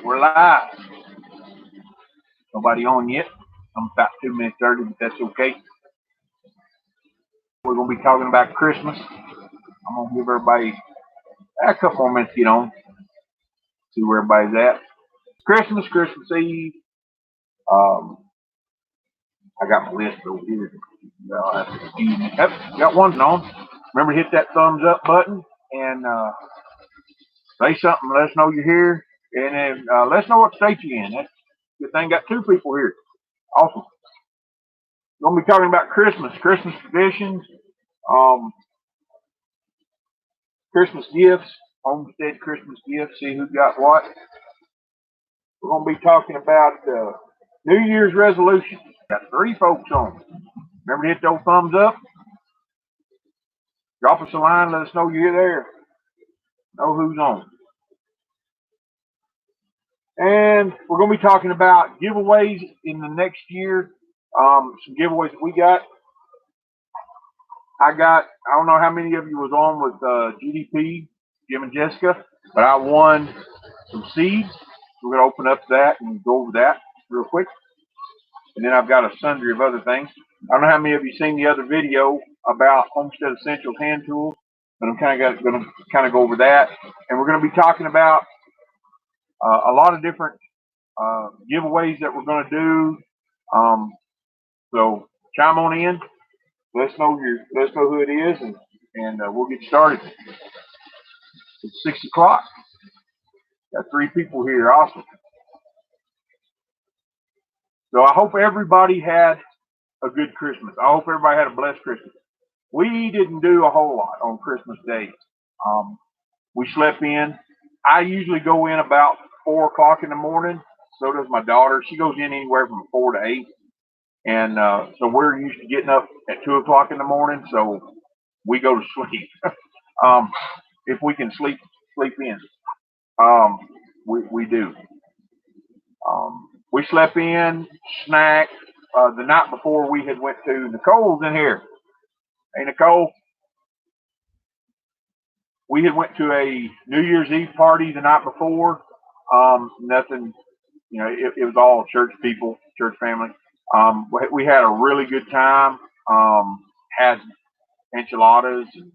We're live. Nobody on yet. I'm about 2 minutes early, but that's okay. We're going to be talking about Christmas. I'm going to give everybody a couple more minutes to get on, see where everybody's at. Christmas Eve. I got my list over here. Yep, got one on. Remember to hit that thumbs up button and say something. Let us know you're here. And then let us know what state you're in. That's a good thing. Got two people here. Awesome. We're going to be talking about Christmas traditions, Christmas gifts, homestead Christmas gifts, see who got what. We're going to be talking about New Year's resolutions. Got three folks on. Remember to hit those thumbs up. Drop us a line. Let us know you're there. Know who's on. And we're going to be talking about giveaways in the next year. Some giveaways that we got. I don't know how many of you was on with GDP, Jim and Jessica, but I won some seeds. We're going to open up that and go over that real quick. And then I've got a sundry of other things. I don't know how many of you seen the other video about Homestead Essentials hand tools, but I'm going to go over that. And we're going to be talking about a lot of different giveaways that we're going to do. So chime on in. Let us know who it is, and we'll get started. It's 6 o'clock. Got three people here. Awesome. So I hope everybody had a good Christmas. I hope everybody had a blessed Christmas. We didn't do a whole lot on Christmas Day. We slept in. I usually go in about 4 o'clock in the morning. So does my daughter. She goes in anywhere from 4 to 8. And so we're used to getting up at 2 o'clock in the morning. So we go to sleep. If we can sleep in. We do. We slept in, snacked. The night before we had went to Nicole's in here. Hey, Nicole. We had went to a New Year's Eve party the night before. Nothing, it was all church people, church family. We had a really good time. Had enchiladas. And,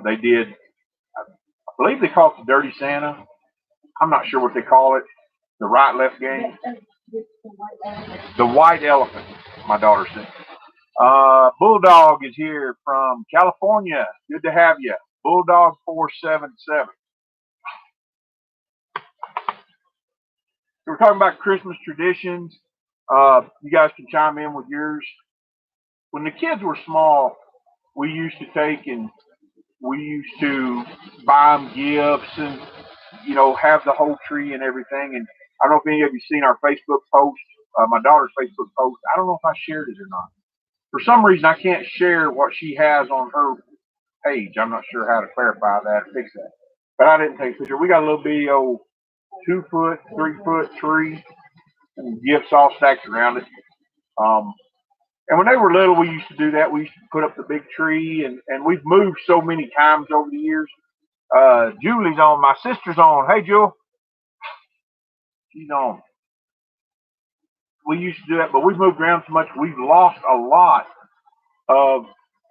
they did, I believe they call it the Dirty Santa. I'm not sure what they call it. The right-left game. The white elephant, my daughter said. Bulldog is here from California. Good to have you. Bulldog 477. So we're talking about Christmas traditions. You guys can chime in with yours. When the kids were small, we used to buy them gifts and, have the whole tree and everything. And I don't know if any of you seen our Facebook post, my daughter's Facebook post. I don't know if I shared it or not. For some reason, I can't share what she has on her page. I'm not sure how to clarify that or fix that. But I didn't take a picture. We got a little bitty old 2 foot, 3 foot tree and gifts all stacked around it. And when they were little, we used to do that. We used to put up the big tree, and we've moved so many times over the years. Julie's on. My sister's on. Hey, Jewel. She's on. We used to do that, but we've moved around so much, we've lost a lot of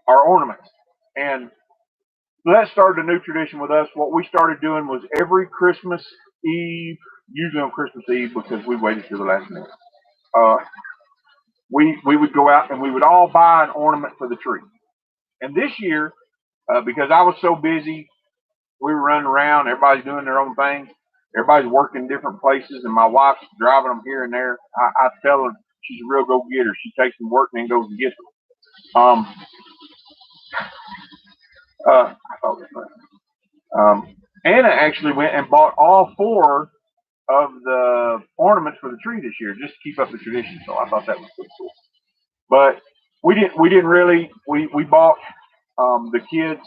our ornaments. And that started a new tradition with us. What we started doing was every Christmas Eve, usually on Christmas Eve because we waited till the last minute, we would go out and we would all buy an ornament for the tree. And this year, because I was so busy, we were running around, everybody's doing their own thing. Everybody's working different places, and my wife's driving them here and there. I tell her she's a real go-getter. She takes them to work and then goes and gets them. I thought it was funny. Anna actually went and bought all 4 of the ornaments for the tree this year, just to keep up the tradition. So I thought that was pretty cool. But we didn't really. We bought the kids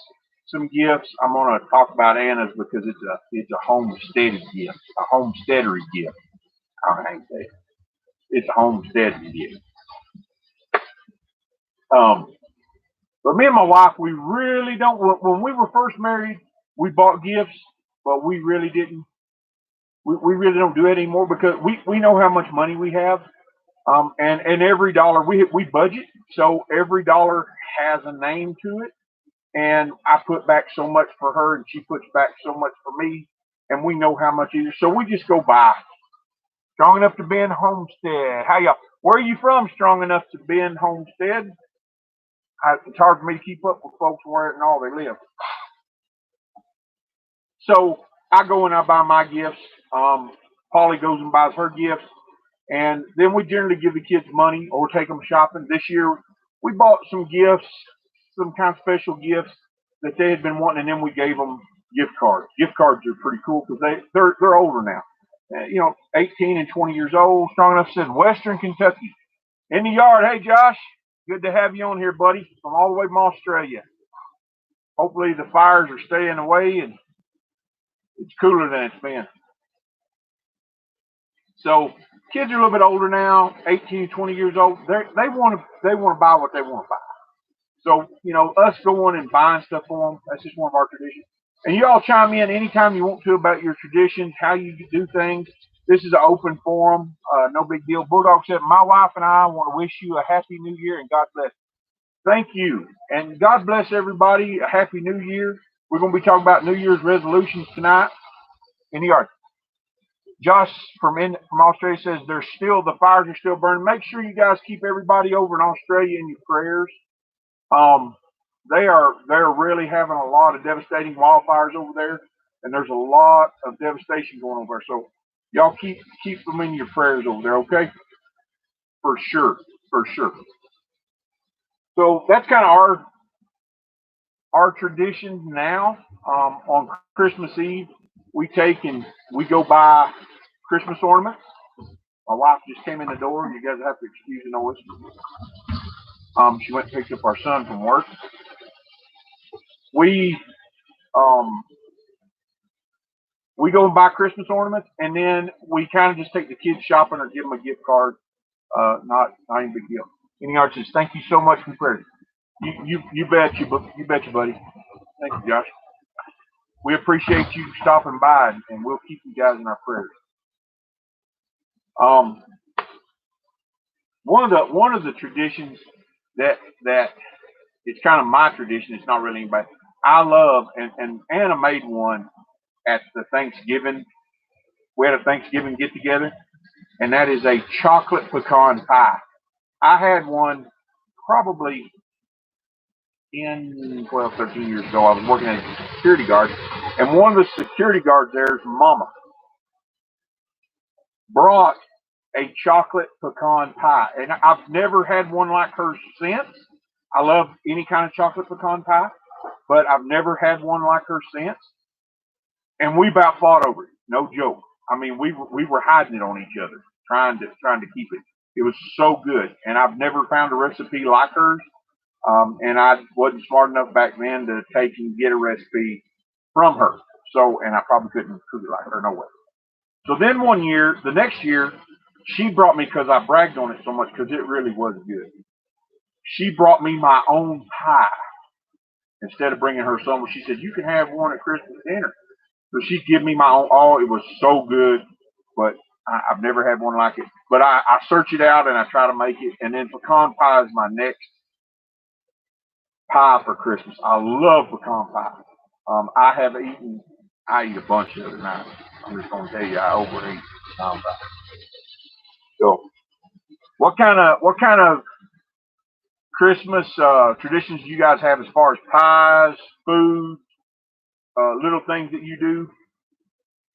some gifts. I'm going to talk about Anna's because it's a homestead gift, a homesteadery gift. I don't know how you say it. It's a homestead gift. But me and my wife, we really don't. When we were first married, we bought gifts, but we really didn't We really don't do it anymore because we know how much money we have. And every dollar we budget, so every dollar has a name to it. And I put back so much for her, and she puts back so much for me, and we know how much either. So we just go by. Strong enough to Bend Homestead. How y'all? Where are you from? Strong enough to Bend Homestead. It's hard for me to keep up with folks where and all they live. So I go and I buy my gifts. Polly goes and buys her gifts. And then we generally give the kids money or take them shopping. This year, we bought some gifts, some kind of special gifts that they had been wanting, and then we gave them gift cards. Gift cards are pretty cool because they're older now. 18 and 20 years old. Strong enough said Western Kentucky. In the yard. Hey, Josh. Good to have you on here, buddy, from all the way from Australia. Hopefully the fires are staying away and it's cooler than it's been. So kids are a little bit older now, 18, 20 years old. They want to buy what they want to buy. So, us going and buying stuff for them, that's just one of our traditions. And you all chime in anytime you want to about your traditions, how you do things. This is an open forum, no big deal. Bulldog said, my wife and I want to wish you a happy new year and God bless. Thank you. And God bless everybody. A happy new year. We're going to be talking about New Year's resolutions tonight in the yard. Josh from Australia says the fires are still burning. Make sure you guys keep everybody over in Australia in your prayers. They're really having a lot of devastating wildfires over there, and there's a lot of devastation going over there. So y'all keep them in your prayers over there, okay? For sure. So that's kind of our tradition now. On Christmas Eve, we go buy Christmas ornaments. My wife just came in the door. You guys have to excuse the noise. She went and picked up our son from work. We go and buy Christmas ornaments, and then we kind of just take the kids shopping or give them a gift card. Not any big deal. Any artists, thank you so much for prayer. You bet you, buddy. Thank you, Josh. We appreciate you stopping by, and we'll keep you guys in our prayers. One of the traditions that it's kind of my tradition. It's not really anybody. I love, and Anna made one at the Thanksgiving. We had a Thanksgiving get together, and that is a chocolate pecan pie. I had one probably 12, 13 years ago. I was working as a security guard, and one of the security guards there's mama brought a chocolate pecan pie, and I've never had one like hers since. I love any kind of chocolate pecan pie, but I've never had one like her since. And we about fought over it. No joke. I mean, we were hiding it on each other, trying to keep it. It was so good, and I've never found a recipe like hers. And I wasn't smart enough back then to take and get a recipe from her. So, and I probably couldn't cook it like her, no way. So then the next year, she brought me, because I bragged on it so much because it really was good. She brought me my own pie instead of bringing her some. She said, you can have one at Christmas dinner. So she'd give me my own. Oh, it was so good, but I've never had one like it. But I search it out and I try to make it. And then pecan pie is my next pie for Christmas. I love pecan pie. I eat a bunch of it now. I'm just going to tell you, I overeat pecan pie. So, what kind of Christmas traditions do you guys have as far as pies, food, little things that you do?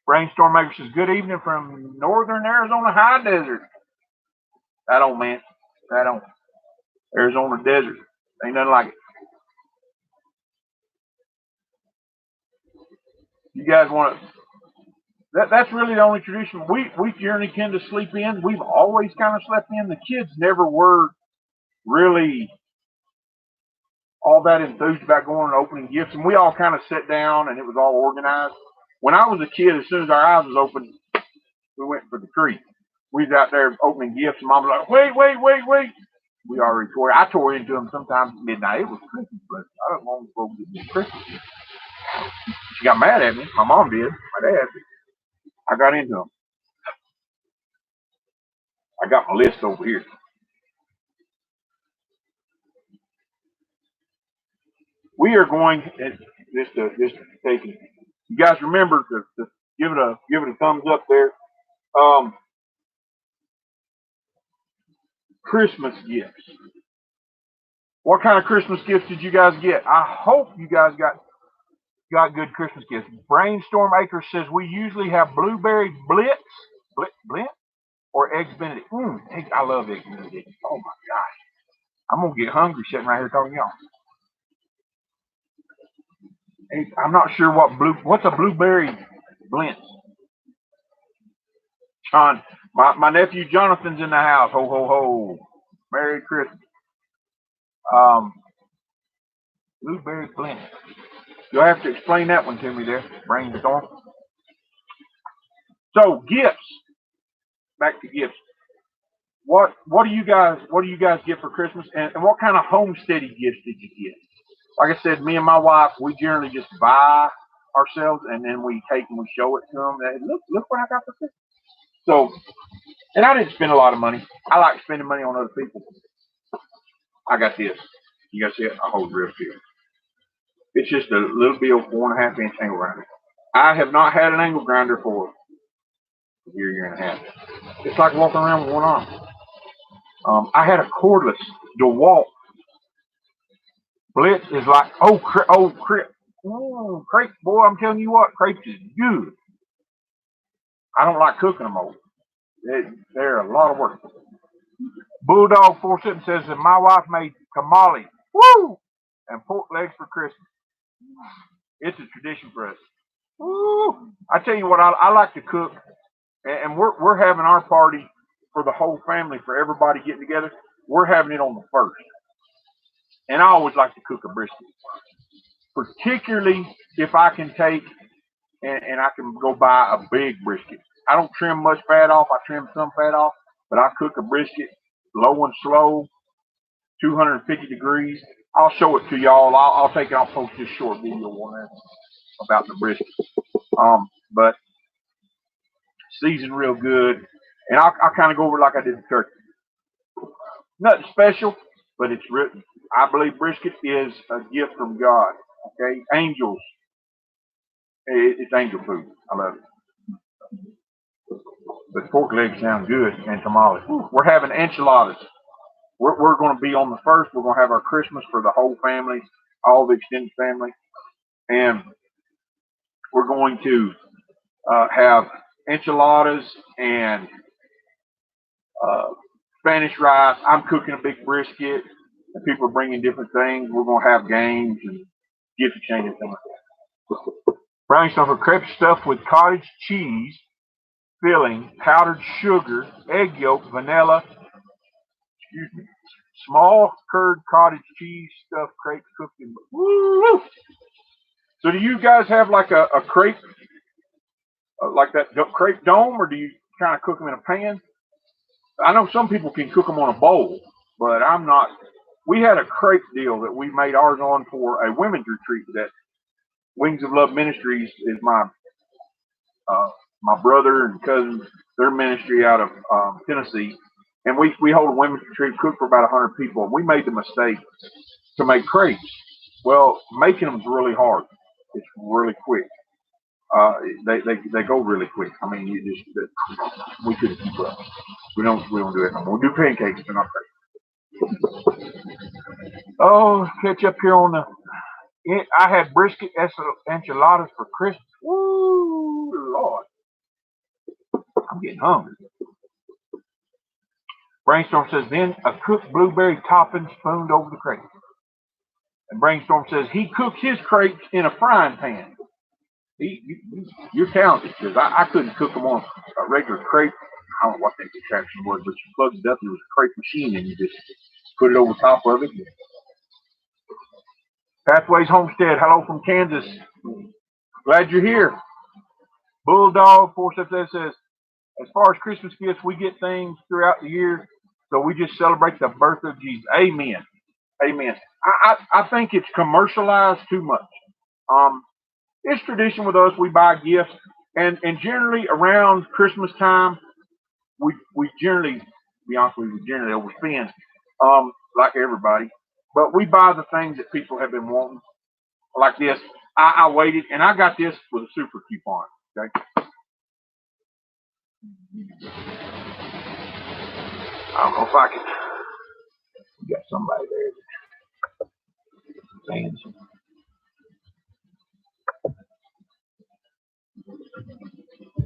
Brainstorm Maker says, good evening from northern Arizona high desert. Right on, man. Right on. Arizona desert. Ain't nothing like it. You guys want to... That's really the only tradition. We generally tend to sleep in. We've always kind of slept in. The kids never were really all that enthused about going and opening gifts. And we all kind of sat down and it was all organized. When I was a kid, as soon as our eyes was open, we went for the tree. We was out there opening gifts, and Mom was like, wait. We already tore. I tore into them sometimes at midnight. It was Christmas, but I don't want to go get Christmas. She got mad at me. My mom did. My dad. I got into them. I got my list over here. We are going this taking. You guys remember to give it a thumbs up there. Um, Christmas gifts. What kind of Christmas gifts did you guys get? I hope you guys got good Christmas gifts. Brainstorm Acres says we usually have blueberry blitz or eggs Benedict. I love eggs Benedict. Oh my gosh, I'm gonna get hungry sitting right here talking to y'all. I'm not sure what's a blueberry blitz. John, my nephew Jonathan's in the house. Ho ho ho! Merry Christmas. Um, blueberry blitz. You'll have to explain that one to me there, Brainstorm. So gifts. Back to gifts. What do you guys get for Christmas, and what kind of homesteady gifts did you get? Like I said, me and my wife, we generally just buy ourselves, and then we take and we show it to them. And look what I got for Christmas. So, and I didn't spend a lot of money. I like spending money on other people. I got this. You guys see it? I hold real deal. It's just a little bill 4.5 inch angle grinder. I have not had an angle grinder for a year and a half. It's like walking around with one arm. I had a cordless DeWalt. Blitz is like, crepe, boy, I'm telling you what, crepes is good. I don't like cooking them over. They're a lot of work. Bulldog 47 says that my wife made tamales, and pork legs for Christmas. It's a tradition for us. Woo! I tell you what, I like to cook, and we're having our party for the whole family, for everybody getting together. We're having it on the 1st. And I always like to cook a brisket, particularly if I can take and I can go buy a big brisket. I don't trim much fat off. I trim some fat off, but I cook a brisket low and slow, 250 degrees. I'll show it to y'all. I'll take it. I'll post this short video on that about the brisket. But seasoned real good, and I'll kind of go over it like I did the turkey. Nothing special, but it's written. I believe brisket is a gift from God. Okay, angels. It's angel food. I love it. But pork legs sound good, and tamales. We're having enchiladas. We're going to be on the 1st. We're going to have our Christmas for the whole family, all the extended family, and we're going to have enchiladas and Spanish rice. I'm cooking a big brisket, and people are bringing different things. We're going to have games and gift exchanges. Brownie stuff for crepe stuffed with cottage cheese filling, powdered sugar, egg yolk, vanilla, small curd cottage cheese stuffed crepes cooked in. Woo! So do you guys have like a crepe, like that crepe dome, or do you kind of cook them in a pan? I know some people can cook them on a bowl, but I'm not. We had a crepe deal that we made ours on for a women's retreat that Wings of Love Ministries is my brother and cousins, their ministry out of Tennessee. And we hold a women's retreat, cook for about 100 people. And we made the mistake to make crepes. Well, making them is really hard. It's really quick. They go really quick. I mean, we couldn't keep up. We don't do it no more. We do pancakes, but not crepes. Oh, catch up here on the. I had brisket enchiladas for Christmas. Woo, Lord. I'm getting hungry. Brainstorm says, then a cooked blueberry topping spooned over the crepes. And Brainstorm says he cooks his crepes in a frying pan. You're talented, because I couldn't cook them on a regular crepe. I don't know what that contraption was, but you plugged it up, and it was a crepe machine, and you just put it over top of it. Pathways Homestead, hello from Kansas. Glad you're here. Bulldog 477 says, as far as Christmas gifts, we get things throughout the year, so we just celebrate the birth of Jesus. Amen. Amen. I think it's commercialized too much. It's tradition with us. We buy gifts, And generally around Christmas time, we generally, to be honest with you, we generally overspend, like everybody. But we buy the things that people have been wanting, like this. I waited, and I got this with a super coupon. Okay, I don't know if I can. We got somebody there saying something.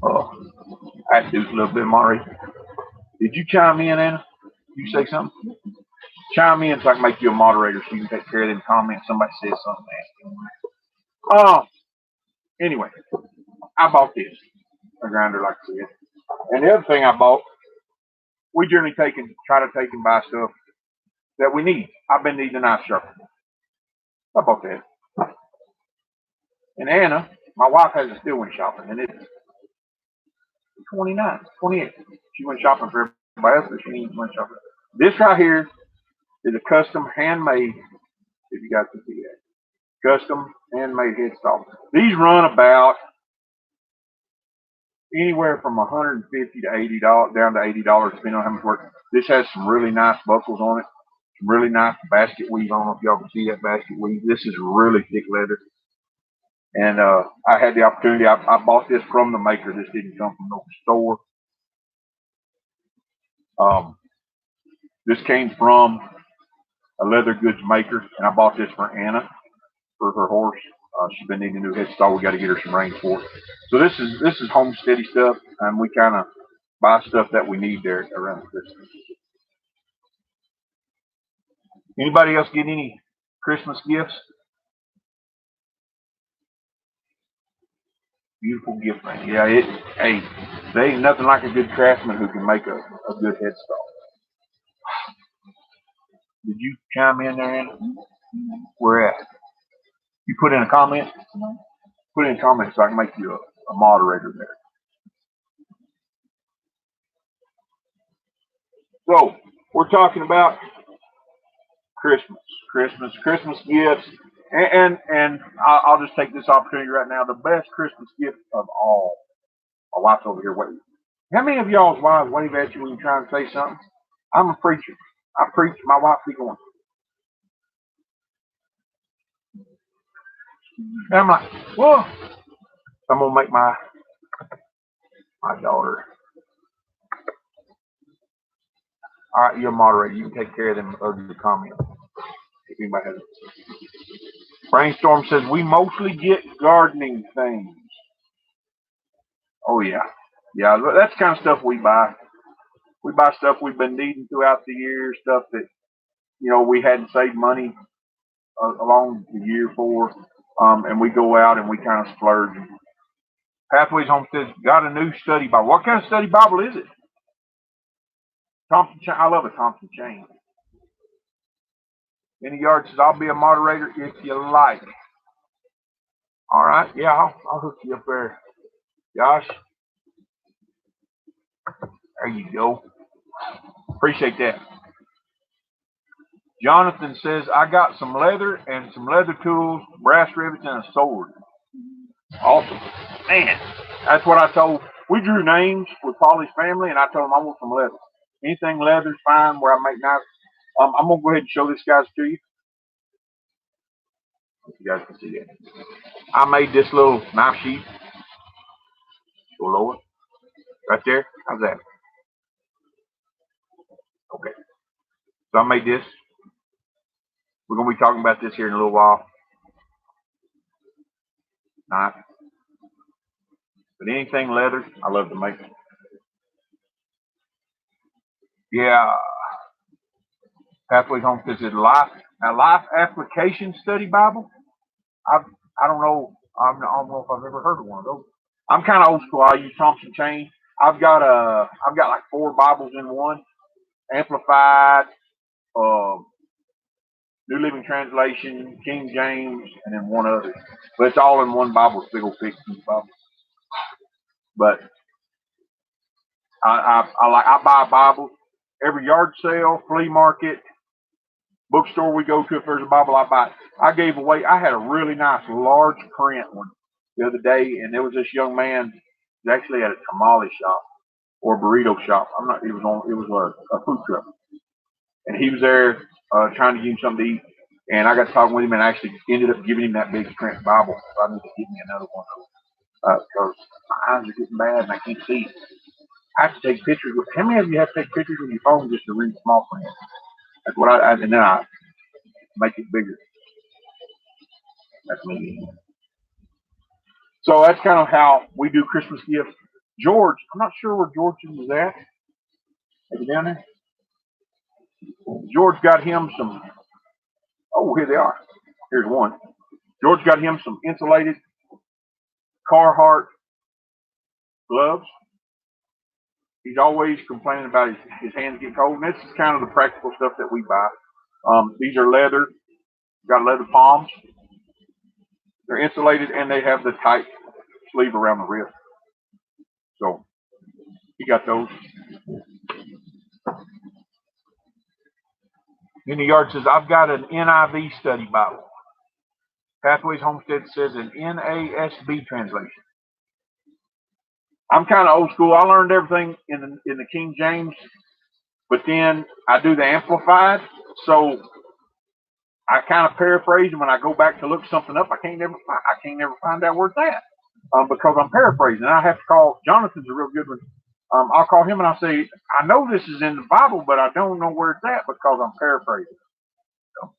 Oh, I had to do a little bit, Mari. Did you chime in, Anna? You say something? Chime in so I can make you a moderator so you can take care of them comments. Somebody says something. Oh, anyway, I bought this, a grinder, like I said. And the other thing I bought, we generally try to take and buy stuff that we need. I've been needing a knife sharpener. I bought that. And Anna, my wife, has a still went shopping, and it's 29, 28. She went shopping for everybody else, but she went shopping. This right here is a custom handmade, if you guys can see that. Custom handmade headstock. These run about anywhere from $150 to $80 down to $80, depending on how much work. This has some really nice buckles on it, some really nice basket weave. I don't know if y'all can see that basket weave. This is really thick leather. And I had the opportunity. I bought this from the maker. This didn't come from no store. This came from a leather goods maker, and I bought this for Anna for her horse. She's been needing a new headstall. We got to get her some rain for it. So this is homesteady stuff, and we kind of buy stuff that we need there around Christmas. Anybody else get any Christmas gifts? Beautiful gift ring. Yeah, hey, there ain't nothing like a good craftsman who can make a good headstall. Did you chime in there, Anna? Where at? You put in a comment? Put in a comment so I can make you a moderator there. So, we're talking about Christmas gifts, and I'll just take this opportunity right now. The best Christmas gift of all. My wife's over here waiting. How many of y'all's wives wave at you when you try and say something? I'm a preacher. I preach. My wife be going. And I'm like, well, I'm gonna make my daughter. All right, you're a moderator. You can take care of them ugly comments. If anybody has it. Brainstorm says we mostly get gardening things. Oh yeah, that's the kind of stuff we buy. We buy stuff we've been needing throughout the year, stuff that we hadn't saved money along the year for, and we go out and we kind of splurge. Pathways Homestead got a new study Bible. What kind of study Bible is it? Thompson Chain. I love a Thompson Chain. Any Yard says I'll be a moderator if you like. All right, yeah, I'll hook you up there, Josh. There you go. Appreciate that. Jonathan says I got some leather and some leather tools, brass rivets, and a sword. Awesome, man. That's what I told. We drew names with Polly's family, and I told them I want some leather. Anything leather's fine. Where I make knives. I'm gonna go ahead and show this guys to you. If you guys can see that. I made this little knife sheath. Go lower. Right there. How's that? Okay. So I made this. We're going to be talking about this here in a little while. Knife. But anything leather, I love to make. Yeah. Pathways Homestead is life application study Bible. I don't know. I don't know if I've ever heard of one of those. I'm kind of old school. I use Thompson Chain. I've got like 4 Bibles in one. Amplified, New Living Translation, King James, and then one other. But it's all in one Bible. It's big old 16 Bible. But I buy Bibles every yard sale, flea market, bookstore we go to. If there's a Bible, I buy it. I gave away. I had a really nice large print one the other day, and there was this young man was actually at a tamale shop or a burrito shop. I'm not. It was a food truck, and he was there trying to give him something to eat. And I got talking with him, and I actually ended up giving him that big print Bible. So I need to give me another one because my eyes are getting bad and I can't see. I have to take pictures. How many of you have to take pictures with your phone just to read small print? That's what and then I make it bigger. That's me. So that's kind of how we do Christmas gifts. George, I'm not sure where George is at. Are you down there? George got him some. Oh, here they are. Here's one. George got him some insulated Carhartt gloves. He's always complaining about his hands get cold, and this is kind of the practical stuff that we buy. These are leather, got leather palms. They're insulated, and they have the tight sleeve around the wrist. So he got those. In the yard says, I've got an NIV study Bible. Pathways Homestead says an NASB translation. I'm kind of old school. I learned everything in the King James, but then I do the Amplified. So I kind of paraphrase, and when I go back to look something up, I can't never find out where it's at because I'm paraphrasing. And I have to call. Jonathan's a real good one. I'll call him and I'll say, I know this is in the Bible, but I don't know where it's at because I'm paraphrasing. So,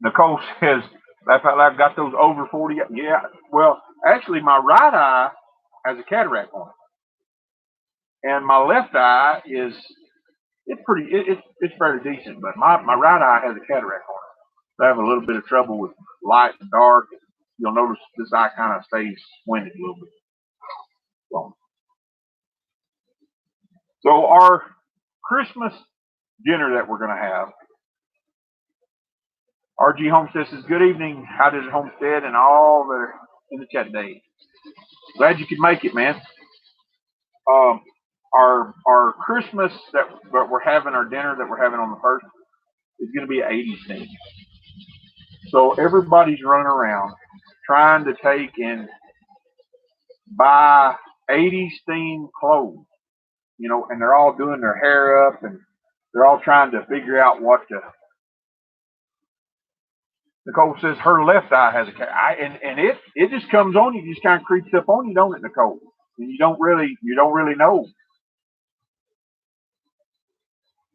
Nicole says, I've got those over 40. Yeah. Well, actually, my right eye has a cataract on it, and my left eye is it's fairly decent, but my right eye has a cataract on it. So I have a little bit of trouble with light and dark. You'll notice this eye kind of stays squinted a little bit. So our Christmas dinner that we're going to have, RG Homestead says, good evening, how did it Homestead and all that are in the chat today. Glad you could make it, man. Our Christmas that we're having, our dinner that we're having on the 1st is going to be an 80s theme. So everybody's running around trying to take and buy 80s themed clothes, and they're all doing their hair up and they're all trying to figure out what to. Nicole says her left eye has a cat, and it just comes on you, just kind of creeps up on you, don't it, Nicole? And you don't really know.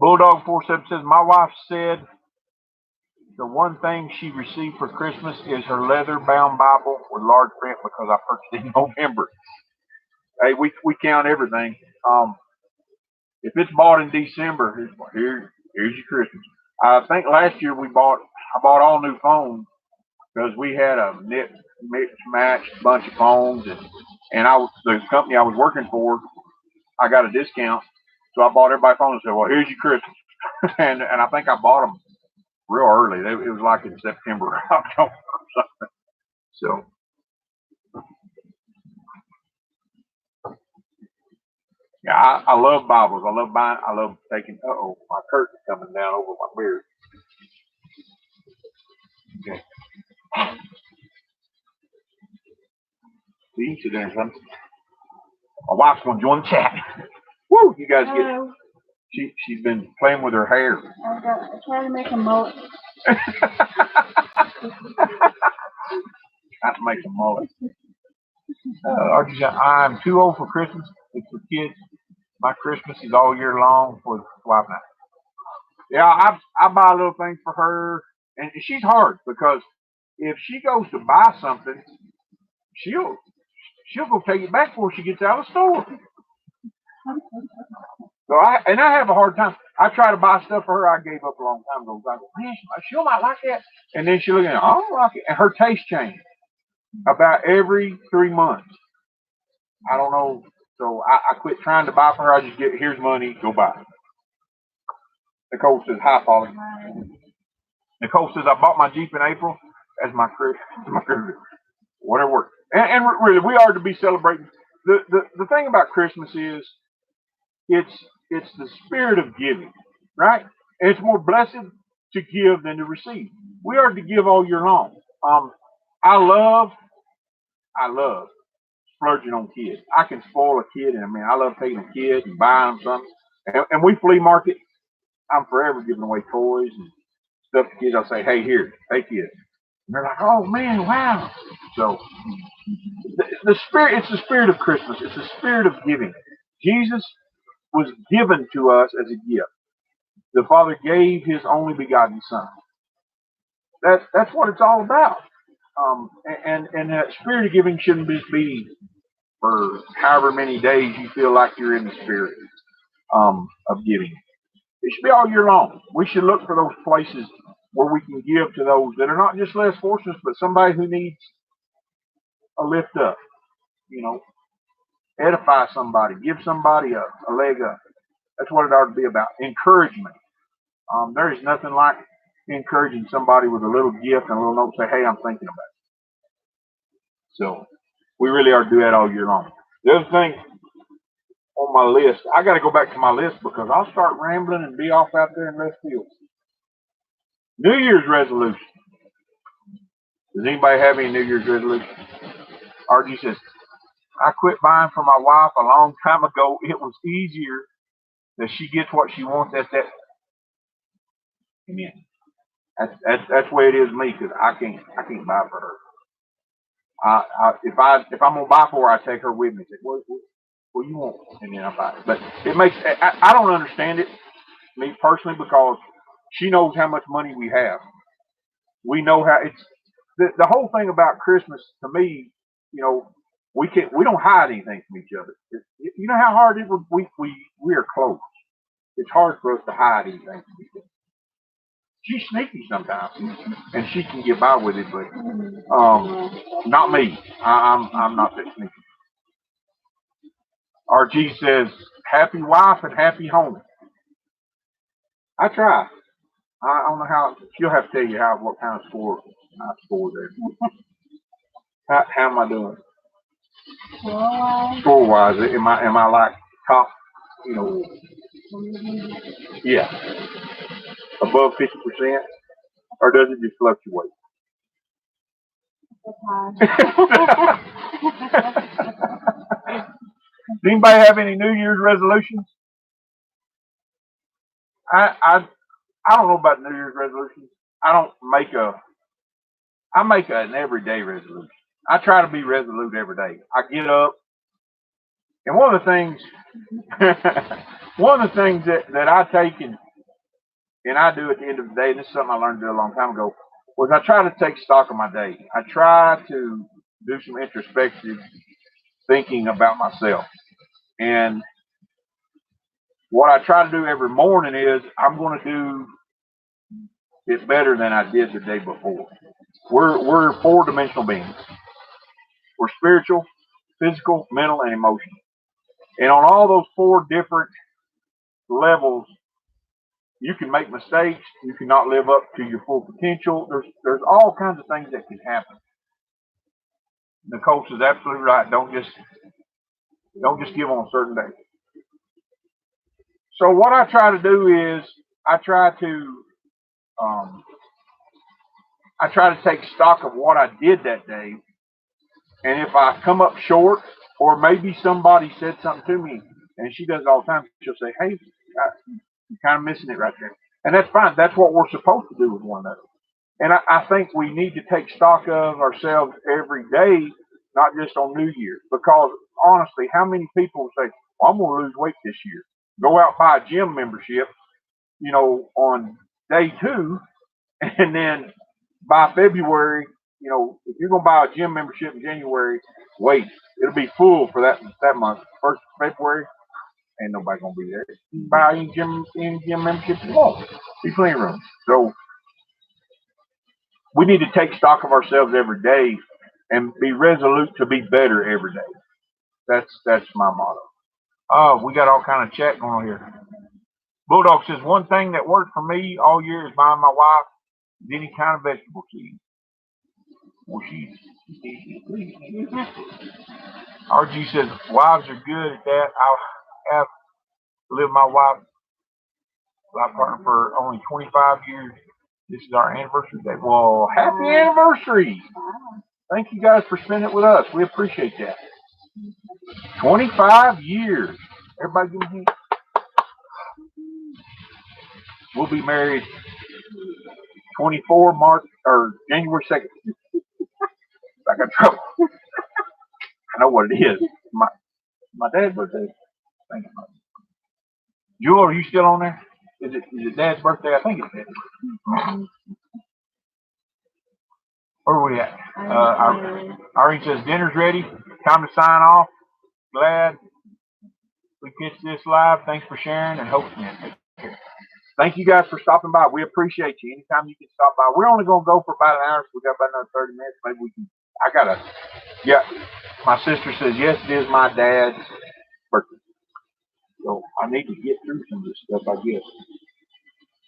Bulldog 47 says my wife said the one thing she received for Christmas is her leather-bound Bible with large print because I purchased it in November. Hey, we count everything. If it's bought in December, here's your Christmas. I think last year I bought all new phones because we had a mix match bunch of phones, and the company I was working for, I got a discount, so I bought everybody phone and said, well, here's your Christmas. and I think I bought them real early. It was like in September or October or something. So. Yeah, I love Bibles. I love buying. I love taking. My curtain's coming down over my beard. Okay. See, sit there, son. My wife's gonna join the chat. Woo! You guys Hello. She's been playing with her hair. I trying to make a mullet. Not to make a mullet. I'm too old for Christmas. It's for kids. My Christmas is all year long for the wife and I. Yeah, I buy a little thing for her, and she's hard because if she goes to buy something, she'll go take it back before she gets out of the store. So I have a hard time. I try to buy stuff for her I gave up a long time ago. I go, man, she might like that, and then she'll look at it, I don't like it, and her taste changes about every 3 months. I don't know. So I quit trying to buy for her. I just here's money, go buy. Nicole says, hi, Polly. Nicole says, I bought my Jeep in April as my Christmas. Whatever works. And really, we are to be celebrating. The thing about Christmas is it's the spirit of giving, right? And it's more blessed to give than to receive. We are to give all year long. I love splurging on kids. I can spoil a kid, and I mean, I love taking a kid and buying them something. And we flea market. I'm forever giving away toys and stuff to kids. I'll say, hey, here, take it. And they're like, oh man, wow. So the spirit, it's the spirit of Christmas. It's the spirit of giving. Jesus was given to us as a gift. The Father gave His only begotten Son. That's what it's all about. And that spirit of giving shouldn't just be for however many days you feel like you're in the spirit of giving. It should be all year long. We should look for those places where we can give to those that are not just less fortunate, but somebody who needs a lift up. You know, edify somebody, give somebody a leg up. That's what it ought to be about. Encouragement. There is nothing like encouraging somebody with a little gift and a little note, say, hey, I'm thinking about it. So we really ought to do that all year long. The other thing on my list, I got to go back to my list because I'll start rambling and be off out there in left field. New Year's resolution. Does anybody have any New Year's resolution? RG says, I quit buying for my wife a long time ago. It was easier that she gets what she wants at that. Amen. That's the way it is with me because I can't buy for her. If I'm gonna buy for her, I take her with me. Say, what you want? And then I buy it. But it makes I don't understand it, me personally, because she knows how much money we have. We know how it's the whole thing about Christmas to me. You know, we don't hide anything from each other. You know how hard it is. We are close. It's hard for us to hide anything from each other. She's sneaky sometimes, and she can get by with it, but not me. I'm not that sneaky. RG says, "Happy wife and happy home." I try. I don't know how. She'll have to tell you what kind of score I score there. How am I doing? Score wise, am I like top? You know, yeah, above 50%, or does it just fluctuate? Does anybody have any New Year's resolutions? I don't know about New Year's resolutions. I make an everyday resolution. I try to be resolute every day. I get up, and one of the things that I take and I do at the end of the day, and this is something I learned to do a long time ago, was I try to take stock of my day. I try to do some introspective thinking about myself. And what I try to do every morning is I'm going to do it better than I did the day before. We're four-dimensional beings. We're spiritual, physical, mental, and emotional. And on all those four different levels, you can make mistakes. You cannot live up to your full potential. There's all kinds of things that can happen. Nicole is absolutely right. Don't just give on a certain day. So what I try to do is I try to take stock of what I did that day, and if I come up short, or maybe somebody said something to me, and she does it all the time, she'll say, "Hey, you're kind of missing it right there," and that's fine. That's what we're supposed to do with one another. And I think we need to take stock of ourselves every day, not just on New Year's, because honestly, how many people say, well, I'm going to lose weight this year? Go out, buy a gym membership, on day 2, and then by February, if you're going to buy a gym membership in January, wait, it'll be full for that month. 1st of February, ain't nobody going to be there. You can buy any gym membership you want. Be plenty of room. So we need to take stock of ourselves every day and be resolute to be better every day. That's my motto. Oh, we got all kind of chat going on here. Bulldog says, one thing that worked for me all year is buying my wife any kind of vegetable seeds. Well, RG says, wives are good at that. I have lived my life partner for only 25 years. This is our anniversary day. Well, happy anniversary. Thank you guys for spending it with us. We appreciate that. 25 years. Everybody give me a hand. We'll be married 24 March or January 2nd. I got trouble. I know what it is. My dad's birthday. Think about it. Jewel, are you still on there? Is it Dad's birthday? I think it's Dad's. Where are we at? Irene says dinner's ready. Time to sign off. Glad we pitched this live. Thanks for sharing and hosting it. Thank you guys for stopping by. We appreciate you. Anytime you can stop by. We're only gonna go for about an hour, so we got about another 30 minutes. Maybe we can. Yeah. My sister says yes, it is my dad's birthday. So I need to get through some of this stuff, I guess.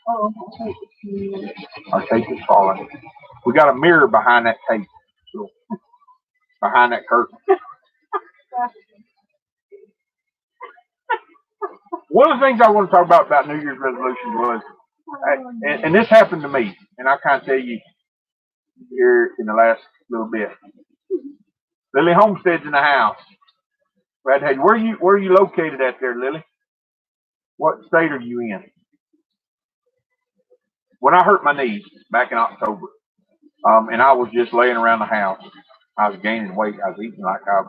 Oh, Our tape is falling. We got a mirror behind that tape. So behind that curtain. One of the things I want to talk about New Year's resolutions was, and this happened to me, and I can't tell you here in the last little bit. Lily Homestead's in the house. Brad, hey, where are you located at there, Lily? What state are you in? When I hurt my knee back in October, and I was just laying around the house, I was gaining weight. I was eating like I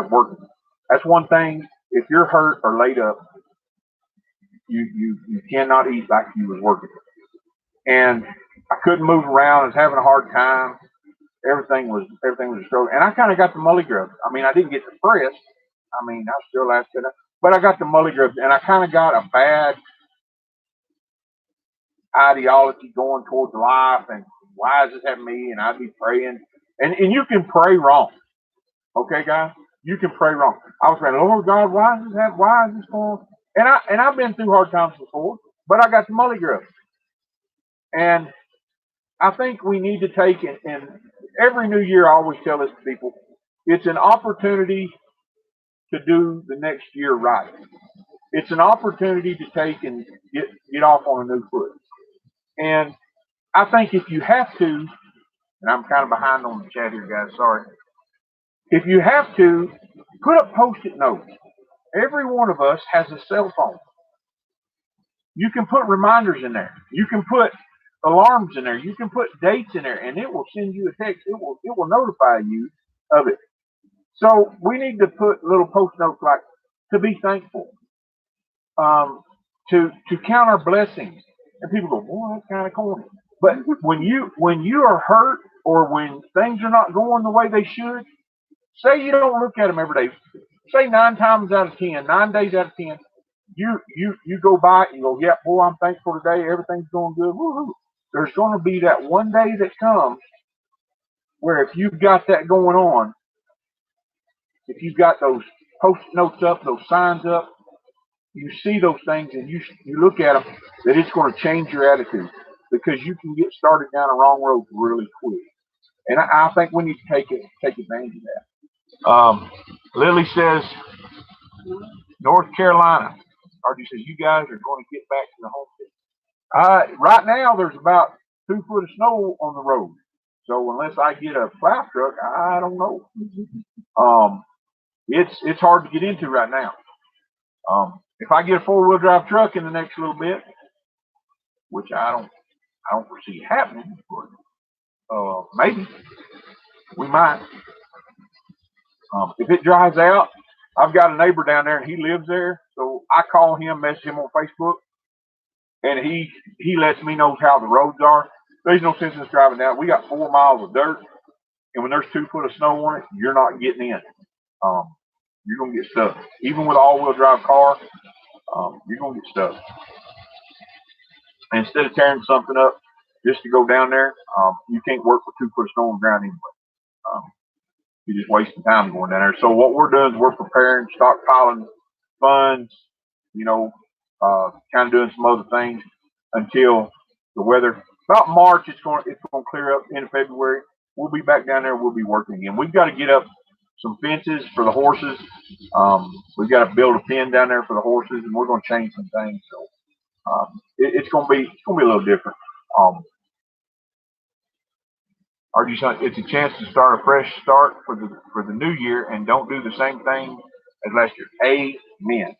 was working. That's one thing. If you're hurt or laid up, you cannot eat like you was working. And I couldn't move around. I was having a hard time. Everything was a struggle. And I kind of got the mully grubs. I mean, I didn't get depressed. I mean, I still lasted, but I got the mully grubs, and I kind of got a bad ideology going towards life, and why is this happening to me? And I'd be praying, and you can pray wrong, okay, guys? You can pray wrong. I was praying, Lord God, why is this happening? Why is this going on? And I've been through hard times before, but I got the mully grubs, and I think we need to take it. And every new year, I always tell this to people: it's an opportunity to do the next year right. It's an opportunity to take and get off on a new foot. And I think if you have to, and I'm kind of behind on the chat here, guys, sorry. If you have to, put up Post-it notes. Every one of us has a cell phone. You can put reminders in there. You can put alarms in there. You can put dates in there, and it will send you a text. It will notify you of it. So we need to put little post notes like to be thankful, to count our blessings. And people go, "Boy, that's kind of corny." But when you are hurt or when things are not going the way they should, say you don't look at them every day. Say 9 times out of 10, 9 days out of 10, you go by and you go, "Yeah, boy, I'm thankful today. Everything's going good." Woo-hoo. There's going to be that one day that comes where if you've got that going on, if you've got those post-it notes up, those signs up, you see those things and you look at them, that it's going to change your attitude, because you can get started down a wrong road really quick. And I think we need to take advantage of that. Lily says, North Carolina. Archie says, you guys are going to get back to the homestead. Right now, there's about 2 foot of snow on the road. So unless I get a plow truck, I don't know. It's hard to get into right now. If I get a 4-wheel drive truck in the next little bit, which I don't foresee happening, but maybe we might. If it dries out, I've got a neighbor down there and he lives there, so I call him, message him on Facebook, and he lets me know how the roads are. There's no sense in us driving down. We got 4 miles of dirt, and when there's 2 foot of snow on it, you're not getting in. You're gonna get stuck. Even with an all-wheel drive car, you're gonna get stuck. And instead of tearing something up just to go down there, you can't work with 2 foot of snow on the ground anyway. You're just wasting time going down there. So what we're doing is we're preparing, stockpiling funds, kind of doing some other things until the weather. About March, it's going to clear up. In February, we'll be back down there. We'll be working again. We've got to get up some fences for the horses. We've got to build a pen down there for the horses, and we're going to change some things. So it's going to be a little different. It's a chance to start a fresh start for the new year, and don't do the same thing as last year. Amen.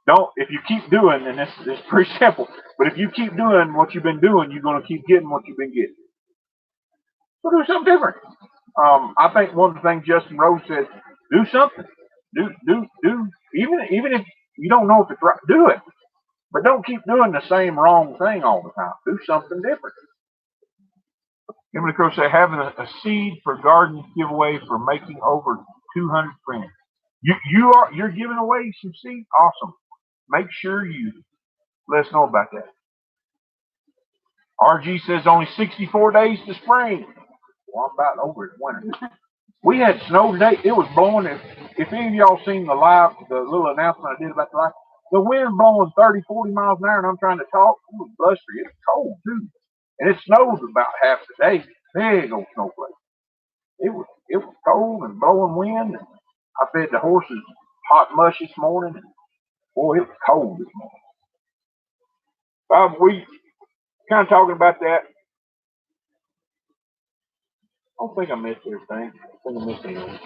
Don't, if you keep doing, and this is pretty simple, but if you keep doing what you've been doing, you're going to keep getting what you've been getting. So do something different. I think one of the things Justin Rose said, do something. Do, even if you don't know if it's right, do it. But don't keep doing the same wrong thing all the time. Do something different. Emily Crow said, having a seed for garden giveaway for making over 200 friends. You're giving away some seed? Awesome. Make sure you let us know about that. RG says only 64 days to spring. Well, I'm about over it winter. We had snow today. It was blowing. If any of y'all seen the little announcement I did about the live, the wind blowing 30, 40 miles an hour, and I'm trying to talk. It was blustery. It was cold too, and it snowed about half the day. Big old snowflake. It was cold and blowing wind. And I fed the horses hot mush this morning, and boy, it was cold this morning. We kind of talking about that. I don't think I missed everything. I think I missed anything.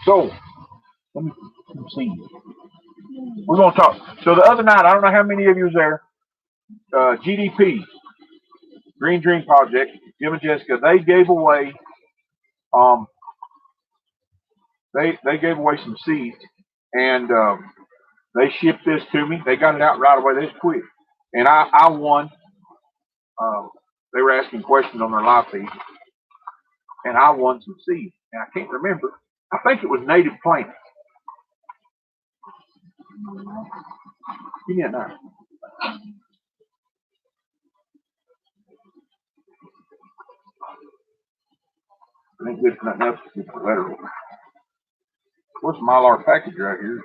So, let me see. We're going to talk. So the other night, I don't know how many of you was there, GDP, Green Dream Project, Jim and Jessica, they gave away, they gave away some seeds, and they shipped this to me. They got it out right away. They was quick. And I won. They were asking questions on their live feed, and I won some seeds. And I can't remember. I think it was native plants. Give me a knife. I think there's nothing else to get the letter. What's Mylar package right here?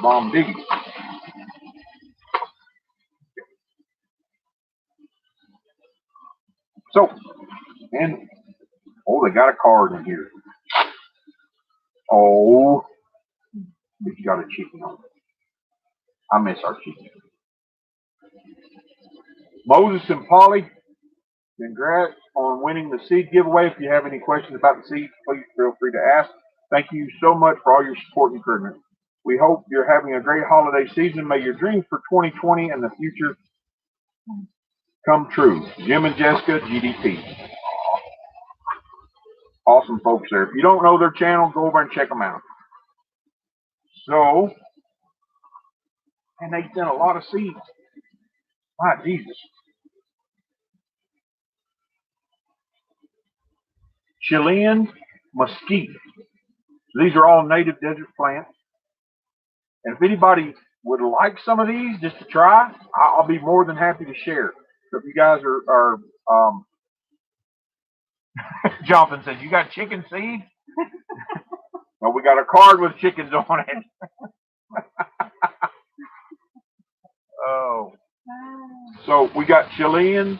Bomb Diggy. So, and they got a card in here. Oh, it's got a chicken on it. I miss our chicken. Moses and Polly, congrats on winning the seed giveaway. If you have any questions about the seeds, please feel free to ask. Thank you so much for all your support and encouragement. We hope you're having a great holiday season. May your dreams for 2020 and the future come true. Jim and Jessica, GDP. Awesome folks there. If you don't know their channel, go over and check them out. So, and they sent a lot of seeds. My Jesus. Chilean mesquite. These are all native desert plants. And if anybody would like some of these just to try, I'll be more than happy to share. So if you guys are Jonathan says, you got chicken seed? Well, we got a card with chickens on it. Oh. So we got Chilean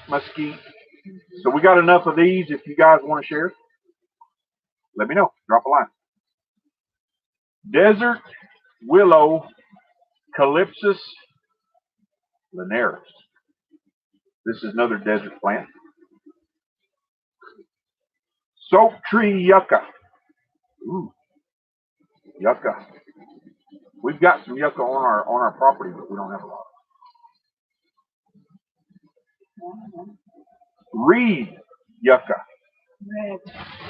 mesquite. So we got enough of these. If you guys want to share, let me know. Drop a line. Desert willow, Calypsis linearis. This is another desert plant. Soap tree yucca. Ooh, yucca. We've got some yucca on our property, but we don't have a lot. Reed yucca.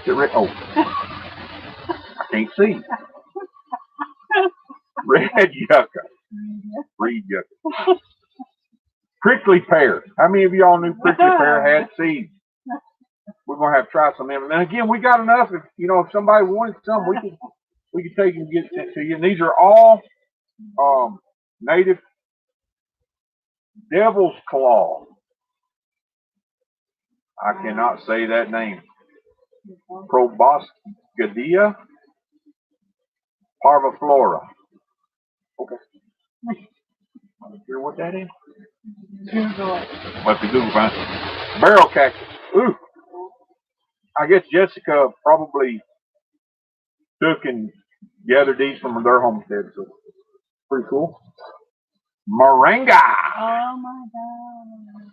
Red. Oh, I can't see. Red yucca. Reed yucca. Prickly pear. How many of y'all knew prickly pear had seeds? We're gonna have to try some of them. And again, we got enough. If somebody wanted some, we could take and get it to you. And these are all native devil's claw. I cannot say that name. Proboscidea parviflora. Okay. I'm not sure what that is. Google it. We'll have to Google find it. Barrel cactus. Ooh. I guess Jessica probably took and gathered these from their homestead. So pretty cool. Moringa. Oh my God.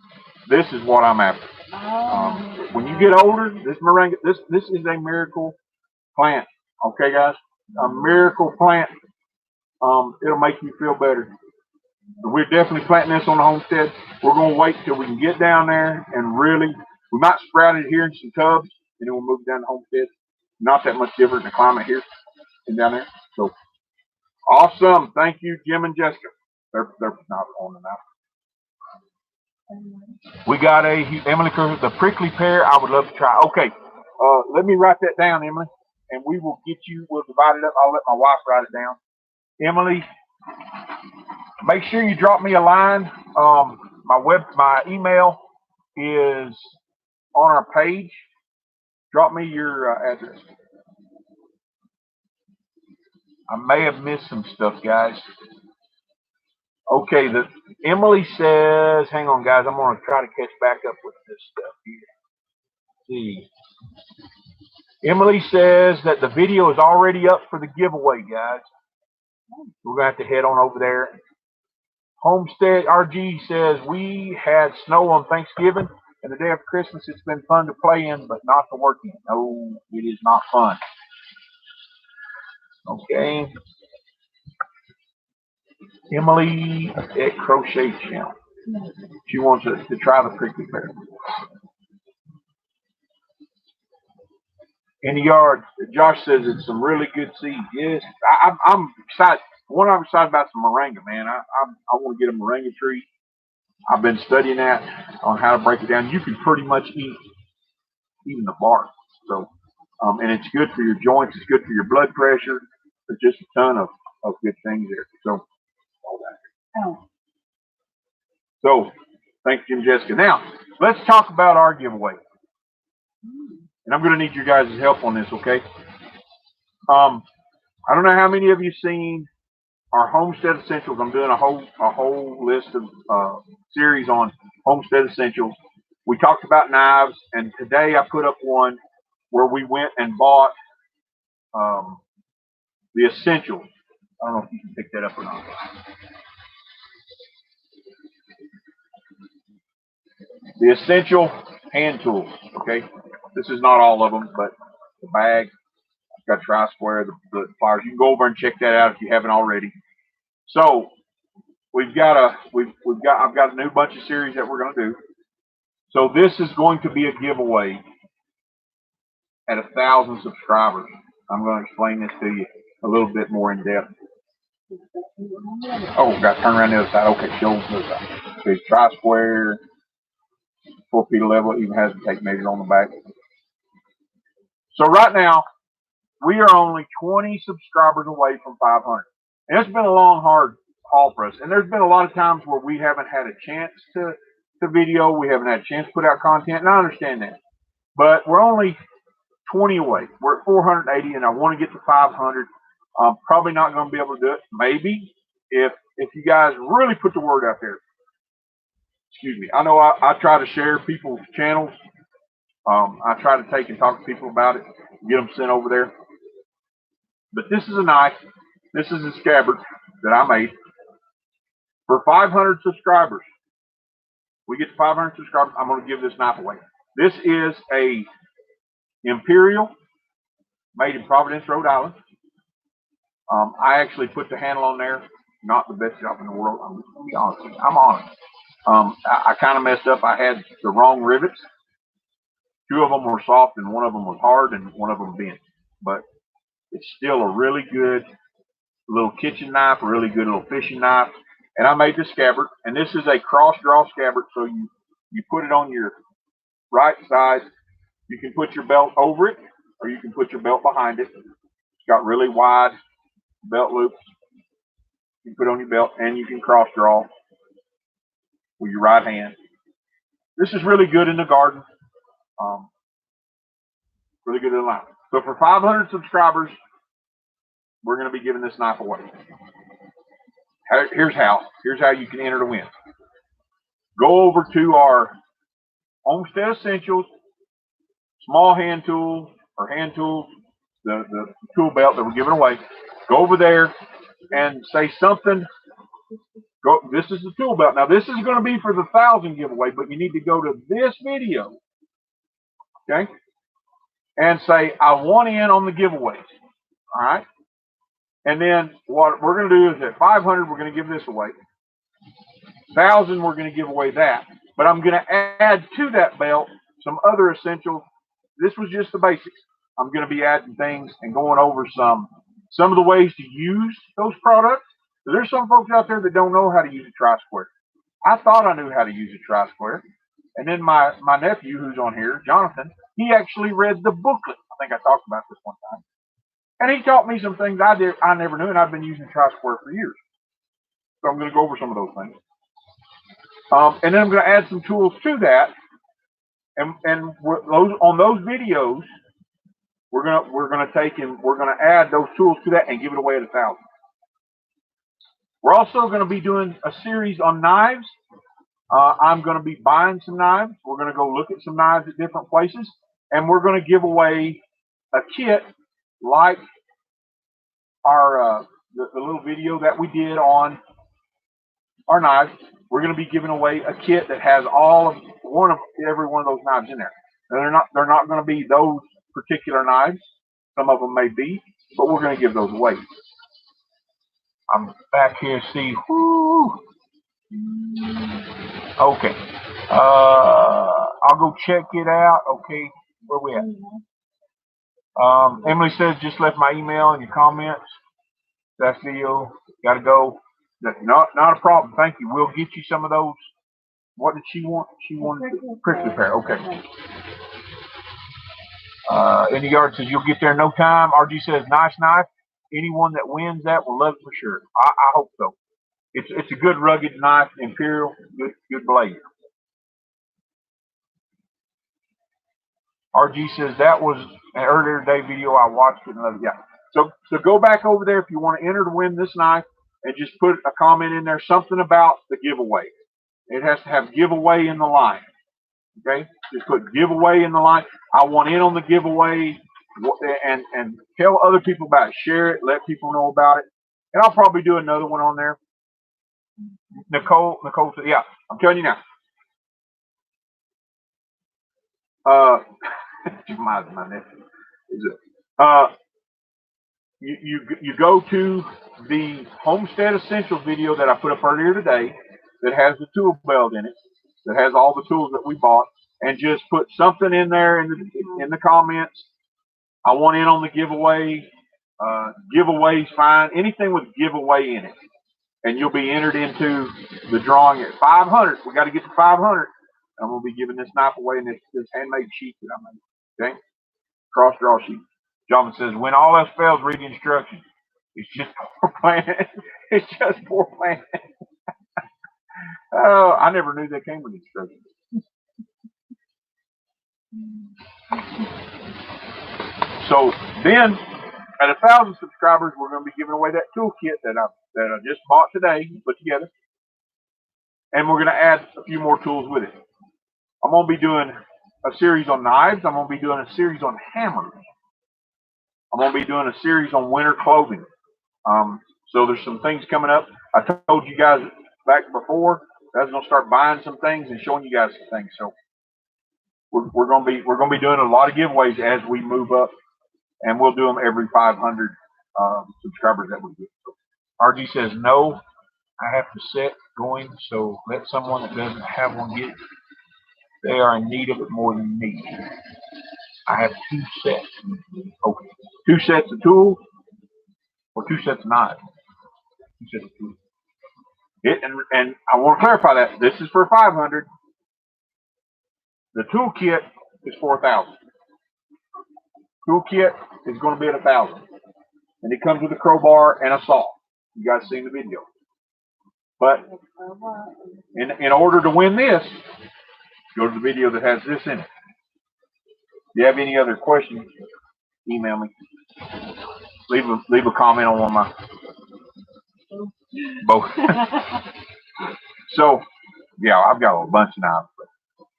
This is what I'm after. Oh. when you get older, this moringa, this is a miracle plant. Okay, guys, a miracle plant. It'll make you feel better. We're definitely planting this on the homestead. We're gonna wait till we can get down there and really. We might sprout it here in some tubs, and then we'll move down the homestead. Not that much different in the climate here and down there. So awesome! Thank you, Jim and Jessica. They're not on the mouth. We got Emily, the prickly pear. I would love to try. Okay, let me write that down, Emily, and we will get you. We'll divide it up. I'll let my wife write it down. Emily, make sure you drop me a line. My email is on our page. Drop me your address. I may have missed some stuff, guys. Okay, Emily says, hang on, guys. I'm going to try to catch back up with this stuff here. See. Emily says that the video is already up for the giveaway, guys. We're going to have to head on over there. Homestead RG says, we had snow on Thanksgiving and the day of Christmas. It's been fun to play in, but not to work in. No, it is not fun. Okay. Emily at Crochet Channel. She wants us to try the prickly pear. In the yard, Josh says it's some really good seeds. Yes, I'm excited. One, I'm excited about some moringa, man. I want to get a moringa tree. I've been studying that on how to break it down. You can pretty much eat even the bark. So, and it's good for your joints. It's good for your blood pressure. There's just a ton of good things there. So, all that. Oh. So, thank you, Jessica. Now, let's talk about our giveaway. And I'm going to need your guys' help on this, okay? I don't know how many of you seen our Homestead Essentials. I'm doing a whole list of series on Homestead Essentials. We talked about knives, and today I put up one where we went and bought the Essentials. I don't know if you can pick that up or not. The Essential hand tools, okay? This is not all of them, but the bag. I've got Tri-Square, the pliers. You can go over and check that out if you haven't already. So I've got a new bunch of series that we're going to do. So this is going to be a giveaway at 1,000 subscribers. I'm going to explain this to you a little bit more in depth. Oh, got to turn around the other side. Okay, show the other side. Okay, Tri-Square, torpedo level. It even has a tape measure on the back. So right now, we are only 20 subscribers away from 500. And it's been a long, hard haul for us. And there's been a lot of times where we haven't had a chance to video. We haven't had a chance to put out content. And I understand that. But we're only 20 away. We're at 480, and I want to get to 500. I'm probably not going to be able to do it. Maybe if you guys really put the word out there. Excuse me. I know I try to share people's channels. I try to take and talk to people about it, get them sent over there. But this is a knife. This is a scabbard that I made for 500 subscribers. We get to 500 subscribers, I'm going to give this knife away. This is a Imperial made in Providence, Rhode Island. I actually put the handle on there. Not the best job in the world. I'm just going to be honest with you. I'm honest. I kind of messed up. I had the wrong rivets. 2 of them were soft and 1 of them was hard and 1 of them bent. But it's still a really good little kitchen knife, a really good little fishing knife. And I made the scabbard. And this is a cross draw scabbard. So you put it on your right side. You can put your belt over it, or you can put your belt behind it. It's got really wide belt loops. You can put on your belt, and you can cross draw with your right hand. This is really good in the garden. Really good in the line. So for 500 subscribers, we're going to be giving this knife away. Here's how you can enter to win. Go over to our Homestead Essentials, small hand tool or hand tools, the tool belt that we're giving away. Go over there and say something. This is the tool belt. Now this is going to be for the 1,000 giveaway, but you need to go to this video Okay? And say, I want in on the giveaways. All right? And then what we're going to do is at 500, we're going to give this away. 1,000, we're going to give away that. But I'm going to add to that belt some other essentials. This was just the basics. I'm going to be adding things and going over some of the ways to use those products. So there's some folks out there that don't know how to use a Tri-Square. I thought I knew how to use a Tri-Square. And then my nephew, who's on here, Jonathan, he actually read the booklet. I think I talked about this one time. And he taught me some things I never knew, and I've been using Tri-Square for years. So I'm going to go over some of those things. And then I'm going to add some tools to that. And on those videos, we're gonna take and we're gonna add those tools to that and give it away at 1,000. We're also going to be doing a series on knives. I'm going to be buying some knives. We're going to go look at some knives at different places, and we're going to give away a kit like our the little video that we did on our knives. We're going to be giving away a kit that has every one of those knives in there. Now, they're not going to be those particular knives. Some of them may be, but we're going to give those away. I'm back here, see. Whoo. Okay. I'll go check it out. Okay, where we at? Emily says just left my email in your comments. That's video. Gotta go. Not a problem. Thank you. We'll get you some of those. What did she want? She wanted prickly pear. Okay. In the yard says you'll get there in no time. RG says nice knife. Anyone that wins that will love it for sure. I hope so. It's a good rugged knife, Imperial, good blade. RG says that was an earlier day video I watched it another. Yeah. So go back over there if you want to enter to win this knife, and just put a comment in there, something about the giveaway. It has to have giveaway in the line. Okay? Just put giveaway in the line. I want in on the giveaway, and tell other people about it. Share it, let people know about it. And I'll probably do another one on there. Nicole said, yeah, I'm telling you now. My nephew. You go to the Homestead Essentials video that I put up earlier today that has the tool belt in it, that has all the tools that we bought, and just put something in there in the comments. I want in on the giveaway. Giveaway's fine. Anything with giveaway in it. And you'll be entered into the drawing at 500. We got to get to 500. And we'll be giving this knife away in this handmade sheet that I made. Okay? Cross draw sheet. John says, when all else fails, read the instructions. It's just poor planning. It's just poor planning. Oh, I never knew they came with instructions. So then, at 1,000 subscribers, we're going to be giving away that toolkit that I just bought today, put together, and we're going to add a few more tools with it. I'm going to be doing a series on knives. I'm going to be doing a series on hammers. I'm going to be doing a series on winter clothing. So there's some things coming up. I told you guys back before I was going to start buying some things and showing you guys some things. So we're going to be doing a lot of giveaways as we move up, and we'll do them every 500 subscribers that we get. So RG says no, I have to set going, so let someone that doesn't have one get it. They are in need of it more than me. I have 2 sets. Okay. 2 sets of tools or 2 sets of knives. 2 sets of tools. And I want to clarify that. This is for 500. The toolkit is for 1,000. Toolkit is going to be at 1,000. And it comes with a crowbar and a saw. You guys seen the video. But in order to win this, go to the video that has this in it. If you have any other questions, email me. Leave a comment on one of my both. So, yeah, I've got a bunch of knives.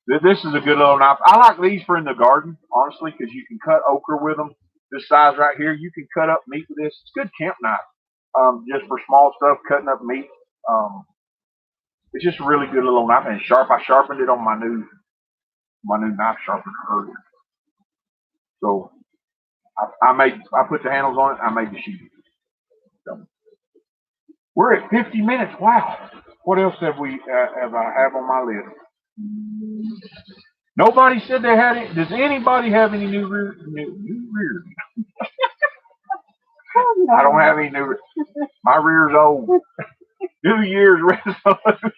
But this is a good little knife. I like these for in the garden, honestly, because you can cut okra with them. This size right here, you can cut up meat with this. It's a good camp knife, just for small stuff, cutting up meat. It's just a really good little knife, and it's sharp. I sharpened it on my new knife sharpener earlier. So I put the handles on it. I made the sheet. So we're at 50 minutes. Wow. What else have I have on my list? Nobody said they had it. Does anybody have any new rears? I don't have any new rears. My rear's old. New Year's resolution.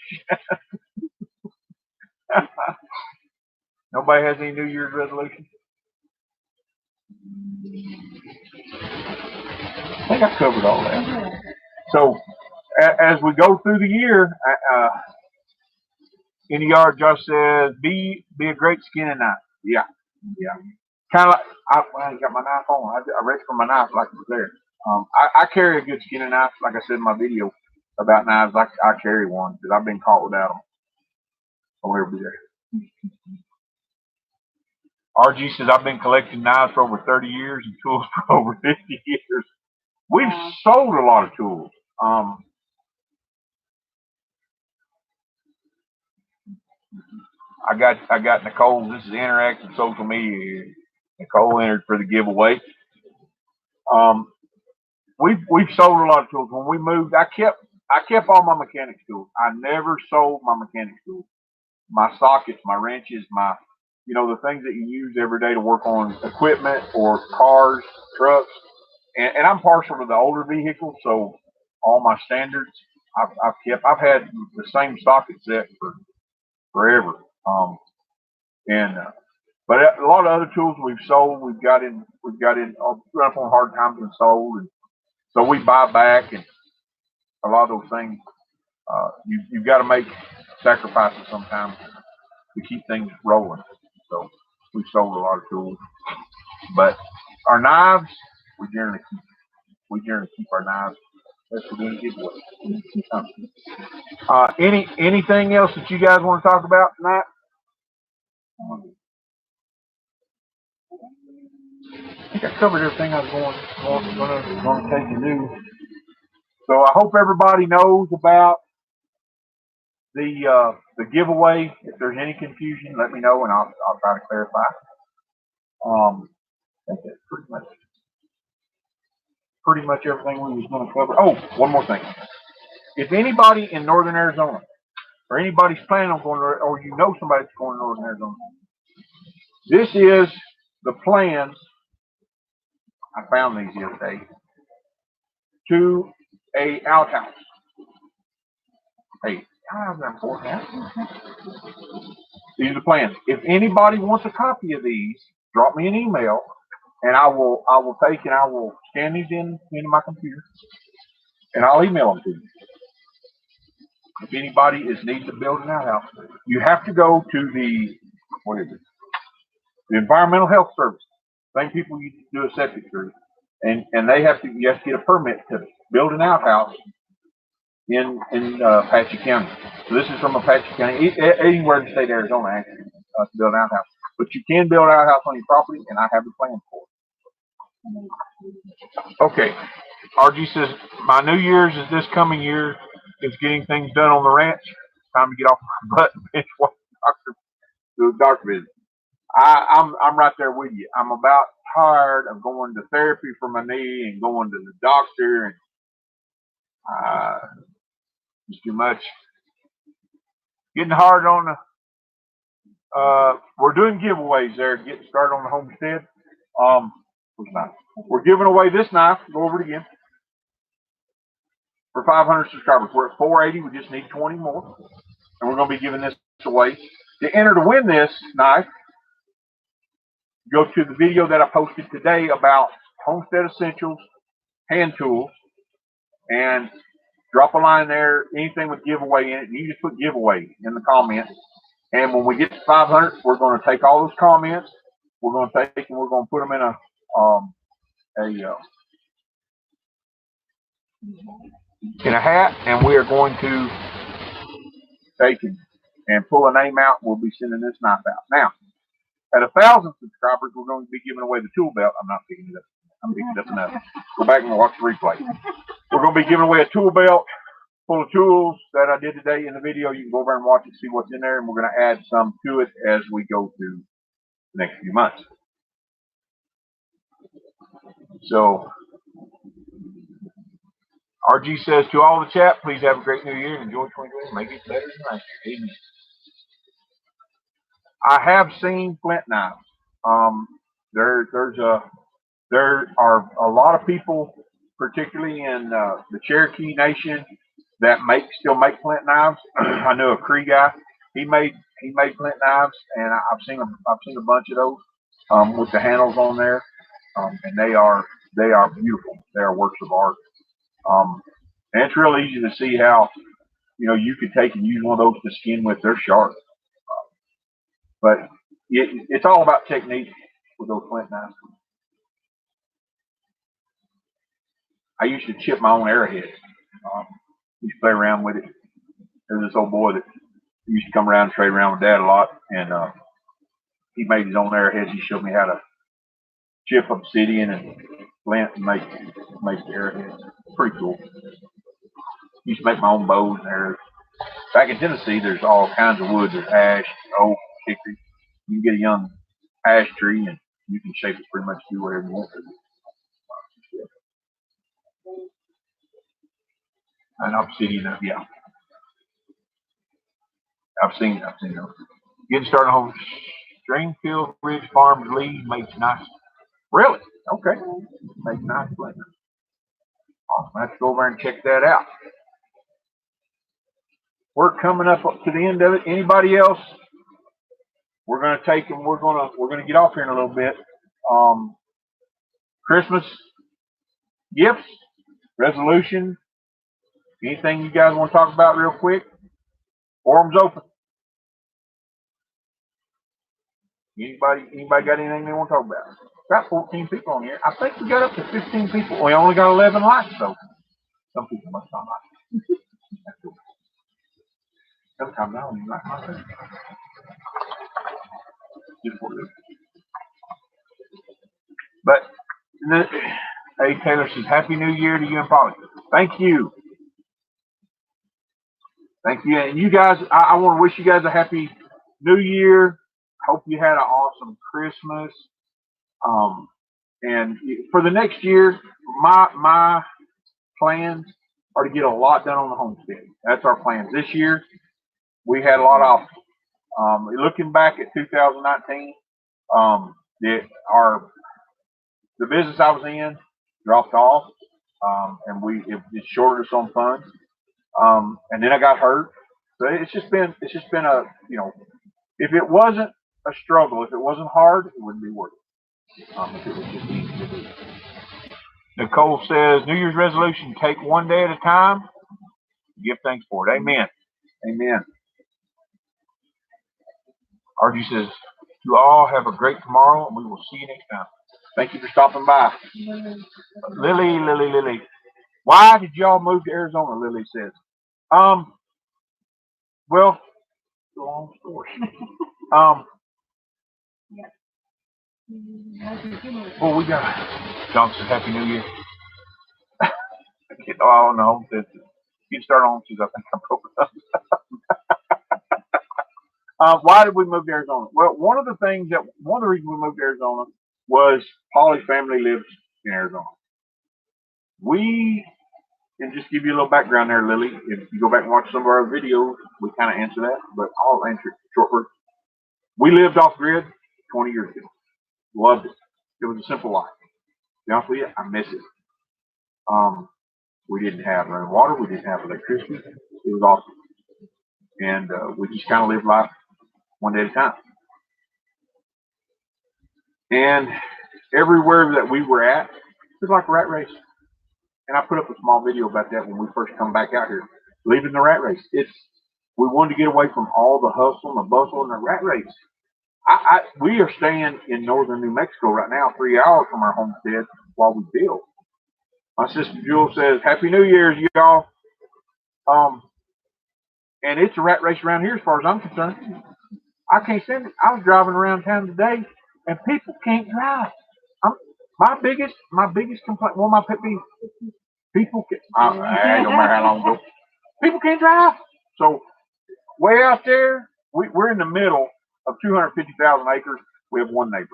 Nobody has any New Year's resolution? I think I covered all that. So as we go through the year, in the yard, Josh says, be a great skinning knife. Yeah. Kind of like, I ain't got my knife on. I reached for my knife like it was there. I carry a good skinning knife. Like I said in my video about knives, I carry one because I've been caught without them. I'll never be there. RG says, I've been collecting knives for over 30 years and tools for over 50 years. We've sold a lot of tools. I got Nicole. This is interactive social media here. Nicole entered for the giveaway. We've sold a lot of tools. When we moved, I kept all my mechanics tools. I never sold my mechanics tools. My sockets, my wrenches, the things that you use every day to work on equipment or cars, trucks. And I'm partial to the older vehicles, so all my standards I've had the same socket set for forever. But a lot of other tools we've sold, we've got in run up on hard times and sold, and so we buy back, and a lot of those things you've got to make sacrifices sometimes to keep things rolling. So we've sold a lot of tools, but our knives we generally keep our knives. That's what we're doing giveaway. Anything else that you guys want to talk about tonight? I think I covered everything I was going to take to do. So I hope everybody knows about the giveaway. If there's any confusion, let me know and I'll try to clarify. I think that's pretty much everything we was going to cover. Oh, one more thing. If anybody in Northern Arizona or anybody's planning on going, or somebody that's going to Northern Arizona, this is the plans. I found these the other day. To a outhouse. Hey, how's that important? These are the plans. If anybody wants a copy of these, drop me an email, and I will scan these into my computer, and I'll email them to you. If anybody needs to build an outhouse, you have to go to the Environmental Health Service. Same people you do a septic through, and you have to get a permit to build an outhouse in Apache County. So this is from Apache County, anywhere in the state of Arizona actually, to build an outhouse. But you can build an outhouse on your property, and I have a plan for it. Okay, RG says my New Year's is this coming year. Is getting things done on the ranch. Time to get off my butt and finish what the doctor visit. I'm right there with you. I'm about tired of going to therapy for my knee and going to the doctor, and it's too much. Getting hard on we're doing giveaways there, getting started on the homestead. We're giving away this knife. Go over it again. For 500 subscribers. We're at 480. We just need 20 more. And we're going to be giving this away. To enter to win this knife, go to the video that I posted today about Homestead Essentials hand tools, and drop a line there, anything with giveaway in it. You just put giveaway in the comments. And when we get to 500, we're going to take all those comments. We're going to take and we're going to put them in a hat, and we are going to take it and pull a name out. We'll be sending this knife out. Now, at 1,000 subscribers, we're going to be giving away the tool belt. I'm not picking it up. I'm picking it up enough. Go back and watch the replay. We're going to be giving away a tool belt full of tools that I did today in the video. You can go over and watch it, see what's in there, and we're going to add some to it as we go through the next few months. So RG says to all the chat, please have a great new year and enjoy 2020. Make it better than last year. Amen. I have seen flint knives. Um, there are a lot of people, particularly in the Cherokee Nation, that still make flint knives. I know a Cree guy. He made flint knives, and I've seen a bunch of those with the handles on there, and they are beautiful. They are works of art. And it's real easy to see how you could take and use one of those to skin with. They're sharp, but it's all about technique with those flint knives. I used to chip my own arrowheads. Used to play around with it. There's this old boy that used to come around and trade around with Dad a lot, and he made his own arrowheads. He showed me how to chip obsidian and flint and make the arrowheads. Pretty cool. Used to make my own bows and arrows. Back in Tennessee, there's all kinds of woods. There's ash, oak, hickory. You can get a young ash tree, and you can shape it pretty much do whatever you want to. And obsidian, yeah. I've seen those. Getting started on Stringfield Ridge Farms lead makes nice. Really? Okay. Makes nice blenders. Awesome. I have to go over and check that out. We're coming up to the end of it. Anybody else? We're going to take and we're going to get off here in a little bit. Christmas gifts, resolution, anything you guys want to talk about real quick? Forum's open. Anybody got anything they want to talk about? Got 14 people on here. I think we got up to 15 people. We only got 11 likes, so some people must not like it. Sometimes I don't even like my thing. But hey, Taylor says, Happy New Year to you and Polly. Thank you. Thank you. And you guys, I want to wish you guys a happy New Year. Hope you had an awesome Christmas. And for the next year, my plans are to get a lot done on the homestead. That's our plans. This year, we had a lot of looking back at 2019, the business I was in dropped off, and it shorted us on funds. And then I got hurt. So it's just been a, if it wasn't a struggle, if it wasn't hard, it wouldn't be worth it. If it was just easy to do. Nicole says, New Year's resolution, take one day at a time. Give thanks for it. Amen. Amen. RG says, you all have a great tomorrow, and we will see you next time. Thank you for stopping by. Lily. Why did y'all move to Arizona? Lily says. Well, it's a long story. Well, we got John says Happy New Year. Oh no, get started on I think I'm broke. Why did we move to Arizona? Well, one of the reasons we moved to Arizona was Polly's family lives in Arizona. We can just give you a little background there, Lily. If you go back and watch some of our videos, we kind of answer that, but I'll answer it shortly. We lived off grid 20 years ago. Loved it. It was a simple life. To be honest with you, I miss it. We didn't have running water. We didn't have electricity. It was awesome. And we just kind of lived life one day at a time. And everywhere that we were at, it was like a rat race. And I put up a small video about that when we first come back out here, leaving the rat race. We wanted to get away from all the hustle and the bustle and the rat race. We are staying in northern New Mexico right now, 3 hours from our homestead while we build. My sister Jewel says, Happy New Year's, y'all. And it's a rat race around here as far as I'm concerned. I can't stand it. I was driving around town today, and people can't drive. My biggest complaint, one of my pet peeves, people can't, no matter how long ago, people can't drive. So way out there, we're in the middle of 250,000 acres. We have one neighbor.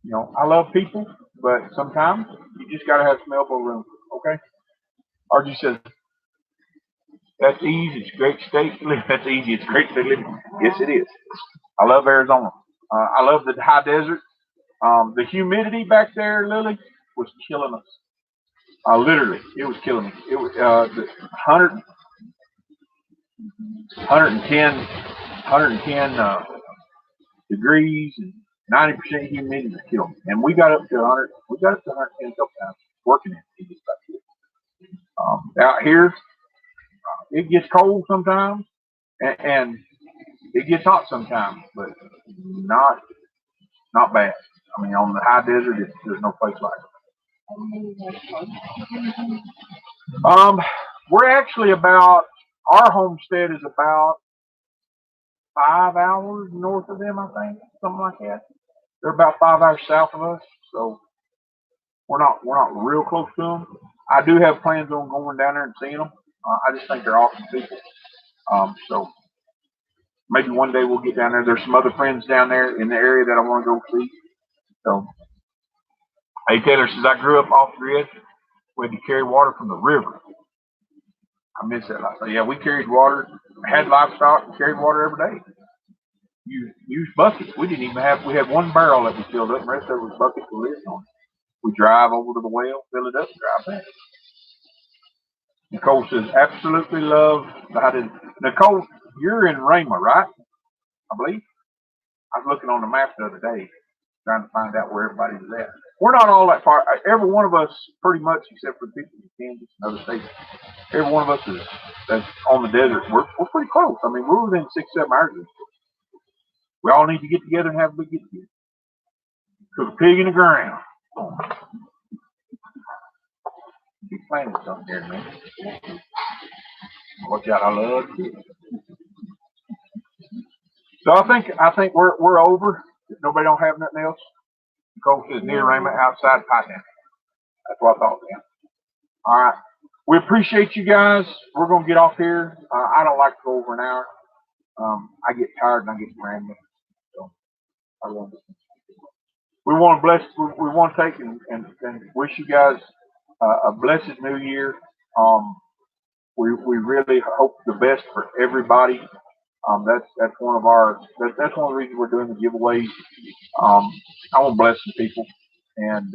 You know, I love people, but sometimes you just gotta have some elbow room. Okay. RG says that's easy. It's a great state to live. That's easy. It's a great state to live. Yes, it is. I love Arizona. I love the high desert. The humidity back there, Lily, was killing us. Literally, it was killing me. It was the 110 degrees and 90% humidity was killing me. And we got up to 100. We got up to 110 a couple times working it. Out here, it gets cold sometimes, and it gets hot sometimes, but not bad. I mean, on the high desert, there's no place like it. We're actually about our homestead is about 5 hours north of them, I think, something like that. They're about 5 hours south of us, so we're not real close to them. I do have plans on going down there and seeing them. I just think they're awesome people. So maybe one day we'll get down there. There's some other friends down there in the area that I want to go see. So, hey, Taylor says I grew up off the grid. We had to carry water from the river. I miss that. I say, yeah, we carried water, had livestock, and carried water every day. Used buckets. We didn't even have. We had one barrel that we filled up, and the rest of it was buckets with lids on it. We drive over to the well, fill it up, and drive back. Nicole says, absolutely love. Nicole, you're in Rama, right? I believe. I was looking on the map the other day, trying to find out where everybody was at. We're not all that far. Every one of us, pretty much, except for people in Kansas and other states, every one of us that's on the desert. We're pretty close. I mean, we're within 6-7 hours. We all need to get together and have a big get together. Cook a pig in the ground. Keep playing with something here, man. Watch out! I love kids. So I think we're over. If nobody don't have nothing else, Nicole says near Raymond outside Python. That's what I thought, man. All right. We appreciate you guys. We're gonna get off here. I don't like to go over an hour. I get tired and I get rambling. So I want to. We want to bless. We want to take and wish you guys a blessed New Year. We really hope the best for everybody. That's one of that's one of the reasons we're doing the giveaways. I want to bless some people. And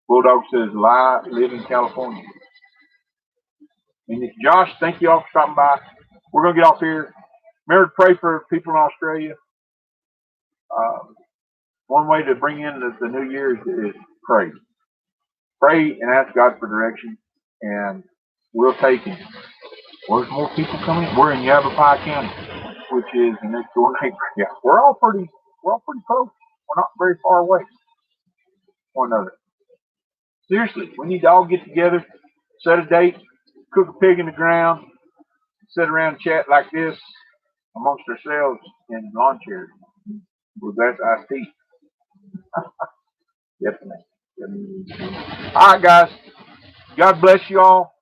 Bulldog says, live in California. And Josh, thank you all for stopping by. We're going to get off here. Remember to pray for people in Australia. One way to bring in the new year is pray. Pray and ask God for direction. And we'll take it. Where's more people coming? We're in Yavapai County, which is the next door neighbor. Yeah, we're all pretty close. We're not very far away from one another. Seriously, we need to all get together, set a date, cook a pig in the ground, sit around and chat like this amongst ourselves in lawn chairs with that's iced tea. Definitely. All right, guys. God bless you all.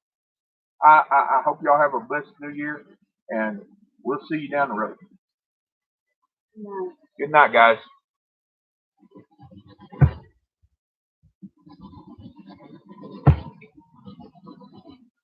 I hope y'all have a blessed New Year, and we'll see you down the road. Good night, guys.